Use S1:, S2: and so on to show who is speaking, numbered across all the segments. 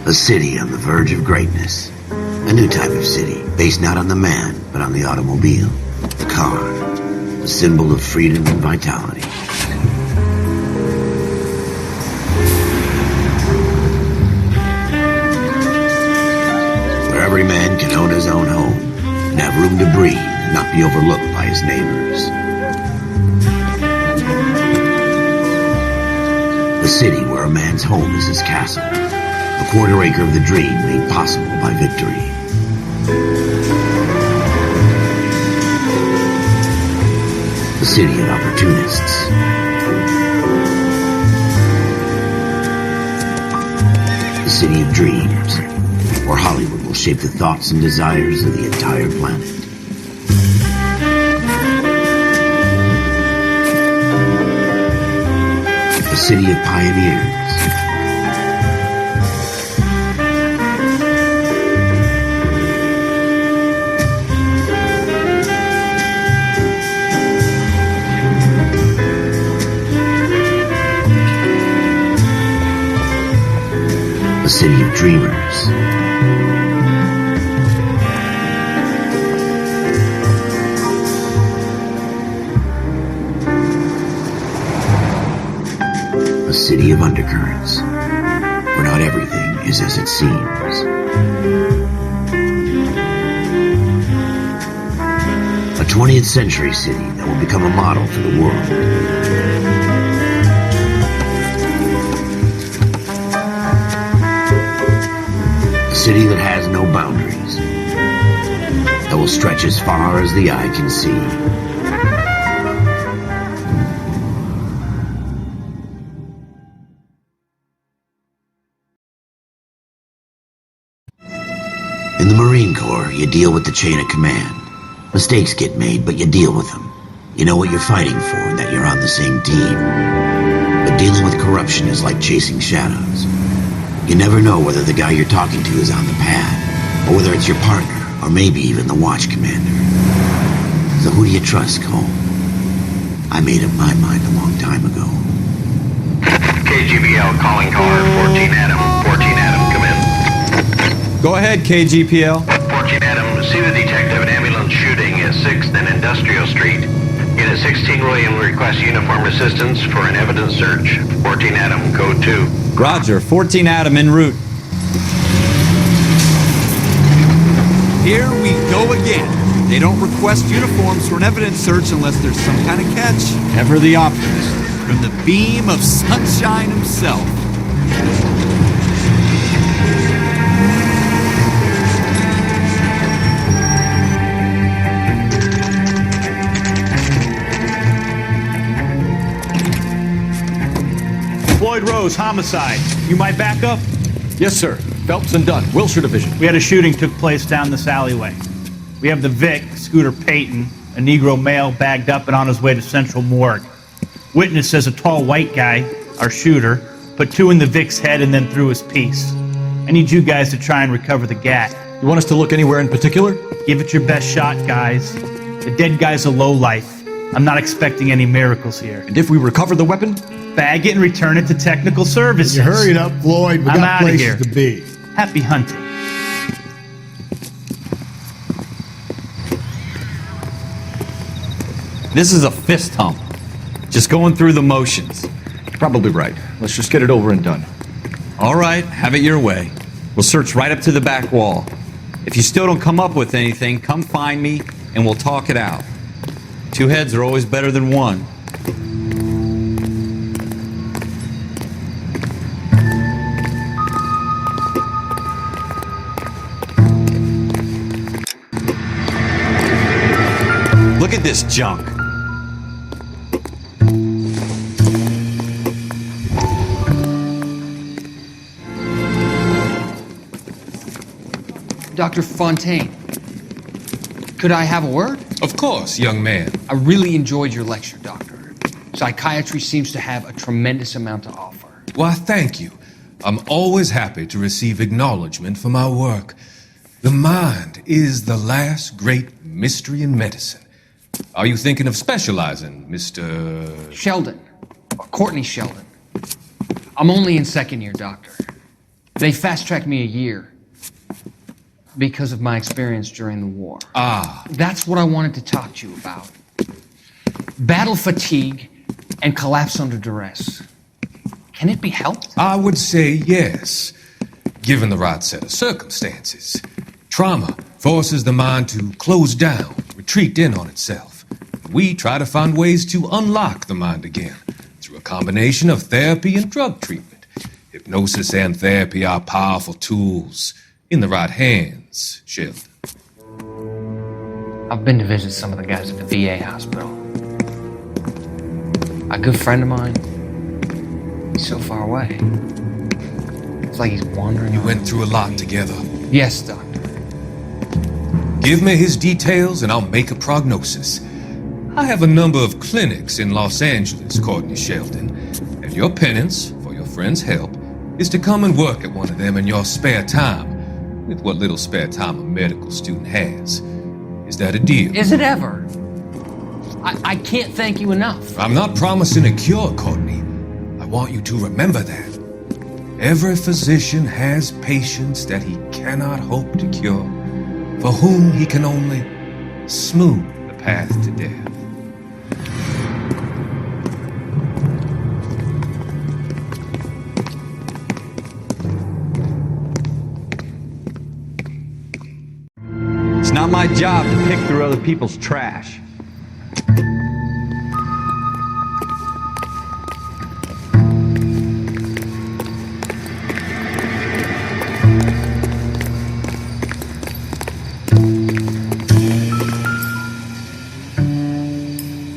S1: A city on the verge of greatness. A new type of city, based not on the man, but on the automobile. The car. The symbol of freedom and vitality. Where every man can own his own home, and have room to breathe, and not be overlooked by his neighbors. A city where a man's home is his castle. A quarter acre of the dream made possible by victory. A city of opportunists. A city of dreams, where Hollywood will shape the thoughts and desires of the entire planet. A city of pioneers. A city of dreamers. A city of undercurrents, where not everything is as it seems. A 20th century city that will become a model for the world. A city that has no boundaries, that will stretch as far as the eye can see. In the Marine Corps, you deal with the chain of command. Mistakes get made, but you deal with them. You know what you're fighting for and that you're on the same team. But dealing with corruption is like chasing shadows. You never know whether the guy you're talking to is on the pad, or whether it's your partner, or maybe even the watch commander. So who do you trust, Cole? I made up my mind a long time ago.
S2: KGBL calling car 14 Adam. 14 Adam, come in.
S3: Go ahead, KGPL.
S2: 14 Adam, see the detective at ambulance shooting at 6th and Industrial Street. Unit 16 William requests uniform assistance for an evidence search. 14 Adam, code 2.
S3: Roger, 14 Adam en route.
S4: Here we go again. They don't request uniforms for an evidence search unless there's some kind of catch. Ever the optimist. From the beam of sunshine himself.
S5: Floyd Rose, homicide. You might back up?
S6: Yes, sir. Phelps and Dunn, Wilshire Division.
S5: We had a shooting took place down this alleyway. We have the Vic, Scooter Payton, a Negro male bagged up and on his way to Central Morgue. Witness says a tall white guy, our shooter, put 2 in the Vic's head and then threw his piece. I need you guys to try and recover the gat.
S6: You want us to look anywhere in particular?
S5: Give it your best shot, guys. The dead guy's a lowlife. I'm not expecting any miracles here.
S6: And if we recover the weapon?
S5: Bag it and return it to technical services.
S7: You hurried up, Floyd. We
S5: I'm
S7: got
S5: outta
S7: places
S5: here.
S7: to be.
S5: Happy hunting.
S3: This is a fist hump. Just going through the motions.
S6: Probably right. Let's just get it over and done.
S3: All right, have it your way. We'll search right up to the back wall. If you still don't come up with anything, come find me and we'll talk it out. 2 heads are always better than 1. Look at this junk.
S8: Dr. Fontaine, could I have a word?
S9: Of course, young man.
S8: I really enjoyed your lecture, Doctor. Psychiatry seems to have a tremendous amount to offer.
S9: Why, thank you. I'm always happy to receive acknowledgement for my work. The mind is the last great mystery in medicine. Are you thinking of specializing, Mr.
S8: Sheldon, or Courtney Sheldon. I'm only in 2nd year, Doctor. They fast-tracked me a year because of my experience during the war.
S9: Ah,
S8: That's what I wanted to talk to you about. Battle fatigue and collapse under duress. Can it be helped?
S9: I would say yes, given the right set of circumstances. Trauma forces the mind to close down, retreat in on itself. We try to find ways to unlock the mind again through a combination of therapy and drug treatment. Hypnosis and therapy are powerful tools in the right hands, Sheldon.
S8: I've been to visit some of the guys at the VA hospital. A good friend of mine, he's so far away. It's like he's wandering.
S9: You went through a lot together.
S8: Yes, Doctor.
S9: Give me his details and I'll make a prognosis. I have a number of clinics in Los Angeles, Courtney Sheldon, and your penance for your friend's help is to come and work at one of them in your spare time, with what little spare time a medical student has. Is that a deal?
S8: Is it ever? I can't thank you enough.
S9: I'm not promising a cure, Courtney. I want you to remember that. Every physician has patients that he cannot hope to cure, for whom he can only smooth the path to death.
S3: It's not my job to pick through other people's trash.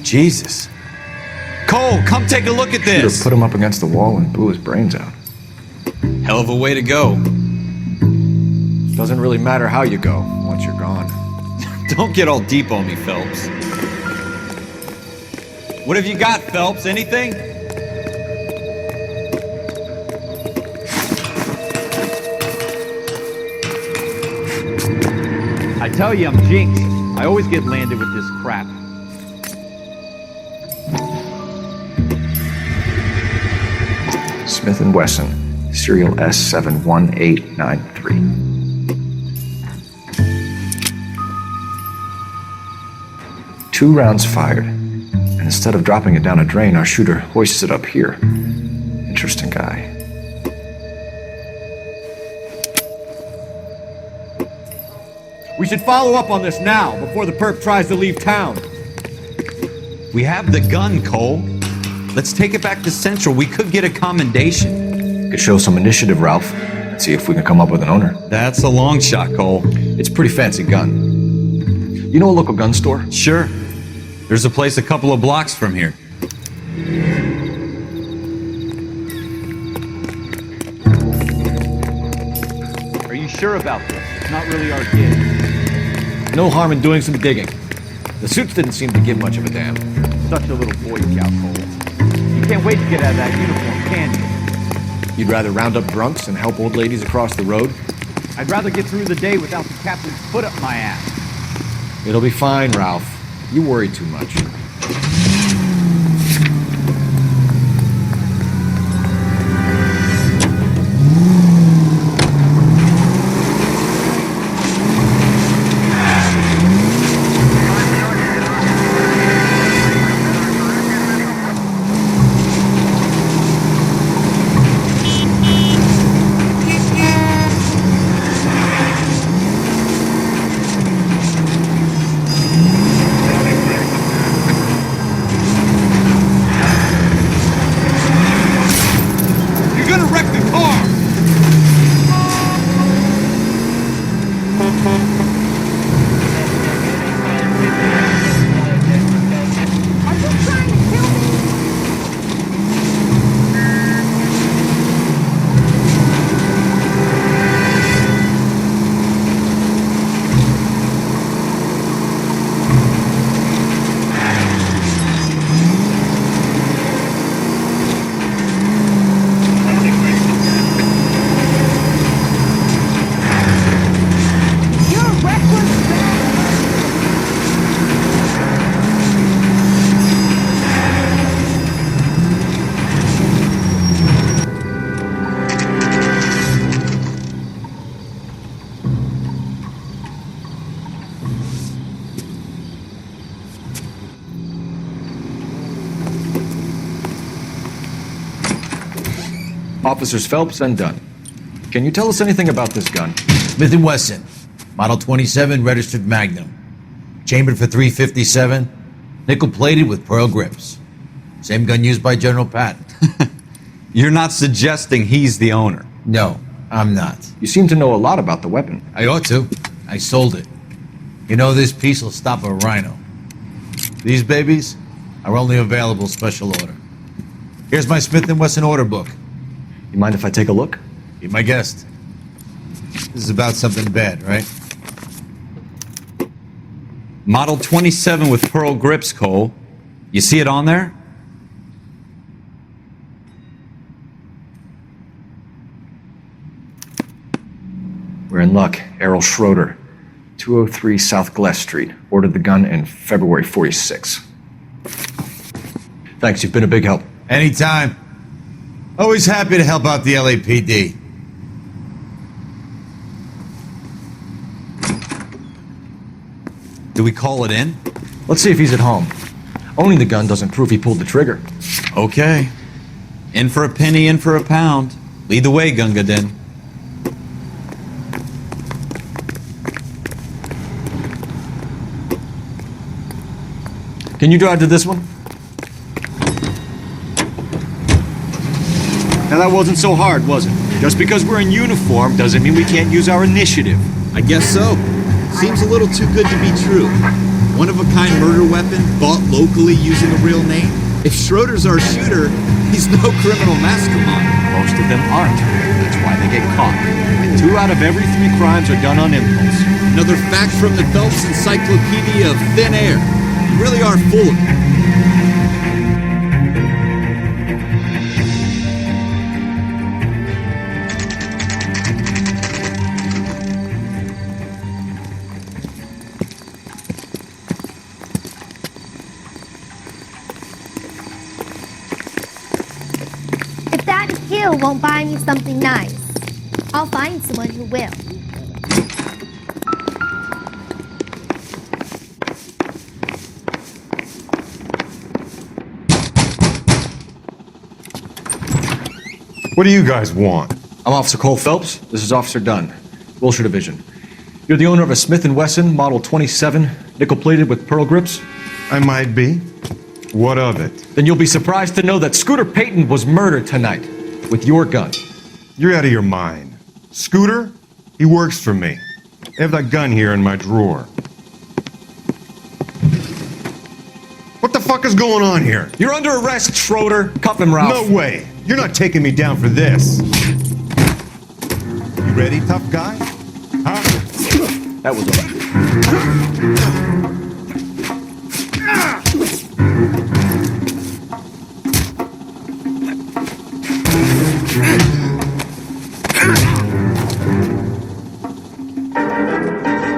S3: Jesus. Cole, come take a look at
S6: Should've
S3: this.
S6: put him up against the wall and blew his brains out.
S3: Hell of a way to go.
S6: Doesn't really matter how you go once you're gone.
S3: Don't get all deep on me, Phelps. What have you got, Phelps? Anything? I tell you, I'm jinxed. I always get landed with this crap.
S6: Smith & Wesson, serial S71893. Two rounds fired, and instead of dropping it down a drain, our shooter hoists it up here. Interesting guy.
S4: We should follow up on this now, before the perp tries to leave town.
S3: We have the gun, Cole. Let's take it back to Central. We could get a commendation.
S6: Could show some initiative, Ralph, and see if we can come up with an owner.
S3: That's a long shot, Cole.
S6: It's a pretty fancy gun. You know a local gun store?
S3: Sure. There's a place a couple of blocks from here. Are you sure about this? It's not really our gig.
S6: No harm in doing some digging. The suits didn't seem to give much of a damn.
S3: Such a little Boy Scout, Cole. You can't wait to get out of that uniform, can you?
S6: You'd rather round up drunks and help old ladies across the road?
S3: I'd rather get through the day without the captain's foot up my ass.
S6: It'll be fine, Ralph. You worry too much. Officers Phelps and Dunn. Can you tell us anything about this gun?
S7: Smith & Wesson, Model 27, registered Magnum. Chambered for .357, nickel-plated with pearl grips. Same gun used by General Patton.
S3: You're not suggesting he's the owner.
S7: No, I'm not.
S6: You seem to know a lot about the weapon.
S7: I ought to. I sold it. You know, this piece will stop a rhino. These babies are only available special order. Here's my Smith & Wesson order book.
S6: You mind if I take a look?
S7: Be my guest. This is about something bad, right?
S3: Model 27 with pearl grips, Cole. You see it on there?
S6: We're in luck. Errol Schroeder, 203 South Glass Street. Ordered the gun in February 46. Thanks, you've been a big help.
S7: Anytime. Always happy to help out the LAPD.
S3: Do we call it in?
S6: Let's see if he's at home. Owning the gun doesn't prove he pulled the trigger.
S3: Okay. In for a penny, in for a pound. Lead the way, Gunga Din.
S6: Can you drive to this one?
S4: Now that wasn't so hard, was it? Just because we're in uniform doesn't mean we can't use our initiative.
S10: I guess so. Seems a little too good to be true. One-of-a-kind murder weapon bought locally using a real name? If Schroeder's our shooter, he's no criminal mastermind.
S4: Most of them aren't. That's why they get caught. 2 out of every 3 crimes are done on impulse.
S10: Another fact from the Phelps Encyclopedia of Thin Air. You really are full of it.
S11: If that hill won't buy me something nice, I'll find someone who will.
S12: What do you guys want?
S6: I'm Officer Cole Phelps. This is Officer Dunn, Wilshire Division. You're the owner of a Smith & Wesson Model 27, nickel-plated with pearl grips?
S12: I might be. What of it?
S6: Then you'll be surprised to know that Scooter Payton was murdered tonight with your gun.
S12: You're out of your mind. Scooter? He works for me. I have that gun here in my drawer. What the fuck is going on here?
S6: You're under arrest, Schroeder. Cuff him, Ralph.
S12: No way. You're not taking me down for this. You ready, tough guy? Huh?
S6: That was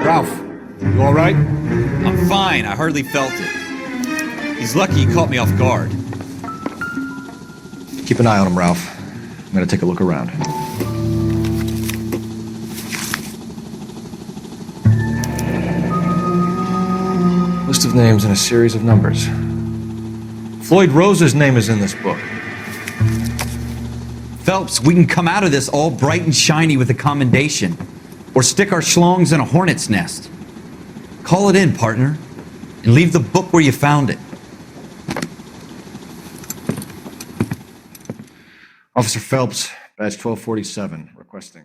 S6: Ralph, you all right?
S3: I'm fine. I hardly felt it. He's lucky he caught me off guard.
S6: Keep an eye on him, Ralph. I'm gonna take a look around. List of names and a series of numbers. Floyd Rose's name is in this book.
S3: Phelps, we can come out of this all bright and shiny with a commendation. Or stick our schlongs in a hornet's nest. Call it in, partner. And leave the book where you found it.
S6: Officer Phelps, badge 1247, requesting.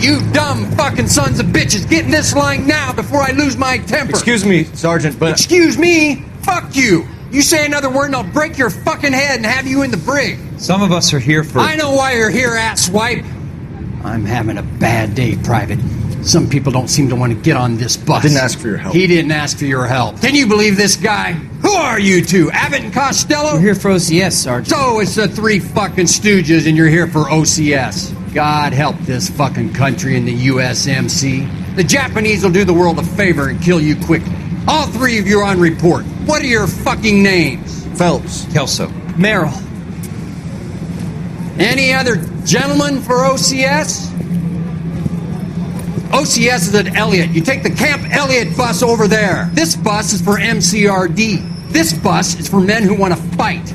S8: You dumb fucking sons of bitches, get in this line now before I lose my temper.
S6: Excuse me, Sergeant, but...
S8: Excuse me? Fuck you. You say another word and I'll break your fucking head and have you in the brig.
S3: Some of us are here for...
S8: I know why you're here, asswipe. I'm having a bad day, Private. Some people don't seem to want to get on this bus.
S6: I didn't ask for your help.
S8: He didn't ask for your help. Can you believe this guy? Who are you two? Abbott and Costello?
S13: We're here for OCS, Sergeant.
S8: So it's the three fucking stooges and you're here for OCS. God help this fucking country and the USMC. The Japanese will do the world a favor and kill you quickly. All three of you are on report. What are your fucking names?
S6: Phelps.
S13: Kelso. Merrill.
S8: Any other gentlemen for OCS? OCS is at Elliott. You take the Camp Elliott bus over there. This bus is for MCRD. This bus is for men who want to fight.